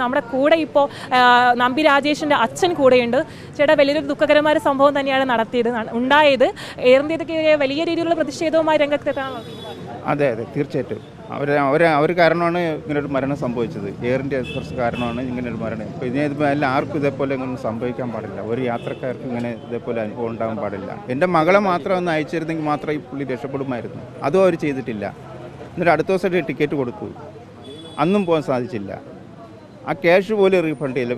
നമ്മുടെ കൂടെ ഇപ്പോൾ നമ്പി രാജേഷിൻ്റെ അച്ഛൻ കൂടെയുണ്ട്. ചേട്ടാ, വലിയൊരു ദുഃഖകരമായ സംഭവം തന്നെയാണ് ഉണ്ടായത്. എയർ ഇന്ത്യക്ക് വലിയ രീതിയിലുള്ള പ്രതിഷേധവുമായി രംഗത്തെത്താണല്ലോ. അതെ, തീർച്ചയായിട്ടും അവർ കാരണമാണ് ഇങ്ങനൊരു മരണം സംഭവിച്ചത്. എയർ ഇന്ത്യ കുറച്ച് കാരണമാണ് ഇങ്ങനൊരു മരണം. ഇപ്പോൾ ഇതിപ്പോൾ ആർക്കും ഇതേപോലെ ഇങ്ങനെ സംഭവിക്കാൻ പാടില്ല. ഒരു യാത്രക്കാർക്ക് ഇങ്ങനെ ഇതേപോലെ അനുഭവം ഉണ്ടാകാൻ പാടില്ല. എൻ്റെ മകളെ മാത്രം ഒന്ന് അയച്ചിരുന്നെങ്കിൽ മാത്രം ഈ പുള്ളി രക്ഷപ്പെടുമായിരുന്നു. അതും അവർ ചെയ്തിട്ടില്ല. എന്നിട്ട് അടുത്ത ദിവസം ടിക്കറ്റ് കൊടുത്തു, അന്നും പോകാൻ സാധിച്ചില്ല. ആ ക്യാഷ് പോലും റീഫണ്ട് ചെയ്യില്ല.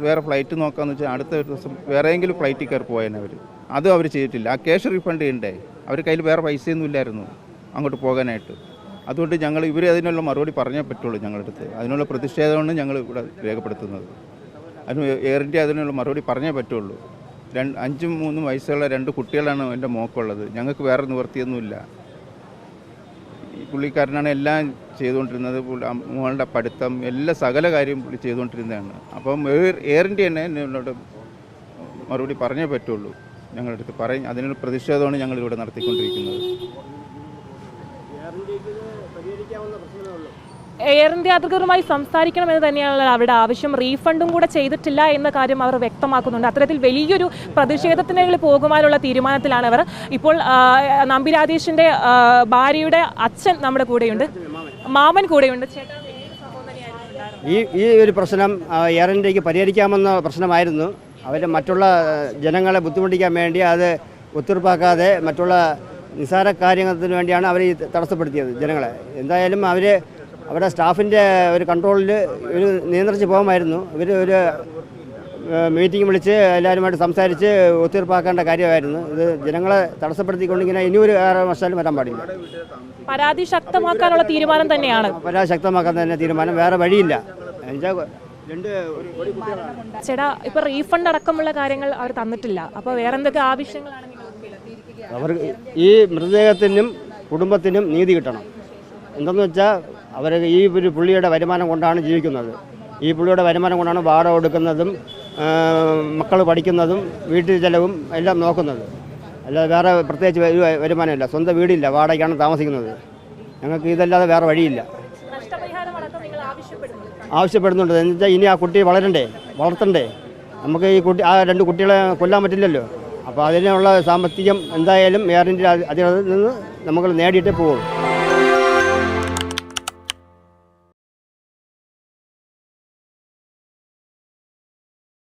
വേറെ ഫ്ലൈറ്റ് നോക്കാമെന്ന് വെച്ചാൽ അടുത്ത ദിവസം വേറെയെങ്കിലും ഫ്ലൈറ്റിൽ കയറി പോയേനെ അവർ. അതും അവർ ചെയ്തിട്ടില്ല. ആ ക്യാഷ് റീഫണ്ട് ചെയ്യണ്ടേ? അവർ കയ്യിൽ വേറെ പൈസയൊന്നും ഇല്ലായിരുന്നു അങ്ങോട്ട് പോകാനായിട്ട്. അതുകൊണ്ട് ഞങ്ങൾ അതിനുള്ള മറുപടി പറഞ്ഞേ പറ്റുള്ളൂ. ഞങ്ങളുടെ അടുത്ത് അതിനുള്ള പ്രതിഷേധമാണ് ഞങ്ങൾ ഇവിടെ രേഖപ്പെടുത്തുന്നത്. അതിന് എയർ ഇന്ത്യ അതിനുള്ള മറുപടി പറഞ്ഞേ പറ്റുള്ളൂ. 5-3 വയസ്സുള്ള 2 കുട്ടികളാണ് എൻ്റെ മോക്കുള്ളത്. ഞങ്ങൾക്ക് വേറെ നിവൃത്തിയൊന്നുമില്ല. ഈ പുള്ളിക്കാരനാണ് എല്ലാം ചെയ്തുകൊണ്ടിരുന്നത്. മോളുടെ പഠിത്തം എല്ലാ സകല കാര്യം പുള്ളി ചെയ്തുകൊണ്ടിരുന്നതാണ്. അപ്പം എയർ ഇന്ത്യ തന്നെ എന്നോട് മറുപടി പറഞ്ഞേ പറ്റുള്ളൂ. ഞങ്ങളുടെ അടുത്ത് അതിനുള്ള പ്രതിഷേധമാണ് ഞങ്ങളിവിടെ നടത്തിക്കൊണ്ടിരിക്കുന്നത്. എയർ ഇന്ത്യ അധികൃതരുമായി സംസാരിക്കണമെന്ന് തന്നെയാണ് അവരുടെ ആവശ്യം. റീഫണ്ടും കൂടെ ചെയ്തിട്ടില്ല എന്ന കാര്യം അവർ വ്യക്തമാക്കുന്നുണ്ട്. അത്തരത്തിൽ വലിയൊരു പ്രതിഷേധത്തിനുള്ളിൽ പോകുവാനുള്ള തീരുമാനത്തിലാണ് അവർ. ഇപ്പോൾ നമ്പി രാജേഷിൻ്റെ ഭാര്യയുടെ അച്ഛൻ നമ്മുടെ കൂടെയുണ്ട്, മാമൻ കൂടെയുണ്ട്. ഈ ഒരു പ്രശ്നം എയർ ഇന്ത്യക്ക് പരിഹരിക്കാമെന്ന പ്രശ്നമായിരുന്നു. അവർ മറ്റുള്ള ജനങ്ങളെ ബുദ്ധിമുട്ടിക്കാൻ വേണ്ടി അത് ഒത്തുതീർപ്പാക്കാതെ മറ്റുള്ള നിസ്സാര കാര്യത്തിന് വേണ്ടിയാണ് അവർ തടസ്സപ്പെടുത്തിയത് ജനങ്ങളെ. എന്തായാലും അവരുടെ സ്റ്റാഫിൻ്റെ ഒരു കൺട്രോളിൽ ഒരു നിയന്ത്രിച്ച് പോകുമായിരുന്നു. ഇവർ ഒരു മീറ്റിംഗ് വിളിച്ച് എല്ലാവരുമായിട്ട് സംസാരിച്ച് ഒത്തുതീർപ്പാക്കേണ്ട കാര്യമായിരുന്നു. ഇത് ജനങ്ങളെ തടസ്സപ്പെടുത്തിക്കൊണ്ടിങ്ങനെ ഇനിയൊരു കാരണവശാലും വരാൻ പാടില്ല. പരാതി ശക്തമാക്കാനുള്ള തീരുമാനം തന്നെയാണ്. പരാതി ശക്തമാക്കാൻ തന്നെ തീരുമാനം, വേറെ വഴിയില്ല. ചേട്ടാ, ഇപ്പൊ റീഫണ്ട് അടക്കമുള്ള കാര്യങ്ങൾ അവർ തന്നിട്ടില്ല. അപ്പോൾ വേറെ എന്തൊക്കെ ആവശ്യങ്ങളാണ് അവർ ഈ മൃതദേഹത്തിനും കുടുംബത്തിനും നീതി കിട്ടണം. എന്തെന്ന് വെച്ചാൽ അവർ ഈ ഒരു പുള്ളിയുടെ വരുമാനം കൊണ്ടാണ് ജീവിക്കുന്നത്. ഈ പുള്ളിയുടെ വരുമാനം കൊണ്ടാണ് വാടക കൊടുക്കുന്നതും മക്കൾ പഠിക്കുന്നതും വീട്ടിൽ ചെലവും എല്ലാം നോക്കുന്നത്. അല്ലാതെ വേറെ പ്രത്യേകിച്ച് വരുമാനമില്ല. സ്വന്തം വീടില്ല, വാടകയ്ക്കാണ് താമസിക്കുന്നത്. ഞങ്ങൾക്ക് ഇതല്ലാതെ വേറെ വഴിയില്ല. ആവശ്യപ്പെടുന്നുണ്ട്. എന്ന് വെച്ചാൽ ഇനി ആ കുട്ടി വളർത്തണ്ടേ. നമുക്ക് ഈ ആ 2 കുട്ടികളെ കൊല്ലാൻ പറ്റില്ലല്ലോ. അപ്പോൾ അതിനുള്ള സാമ്പത്തികം എന്തായാലും എയർ ഇന്ത്യ അധികൃതരിൽ നിന്ന് നമ്മൾ നേടിയിട്ടേ പോകും.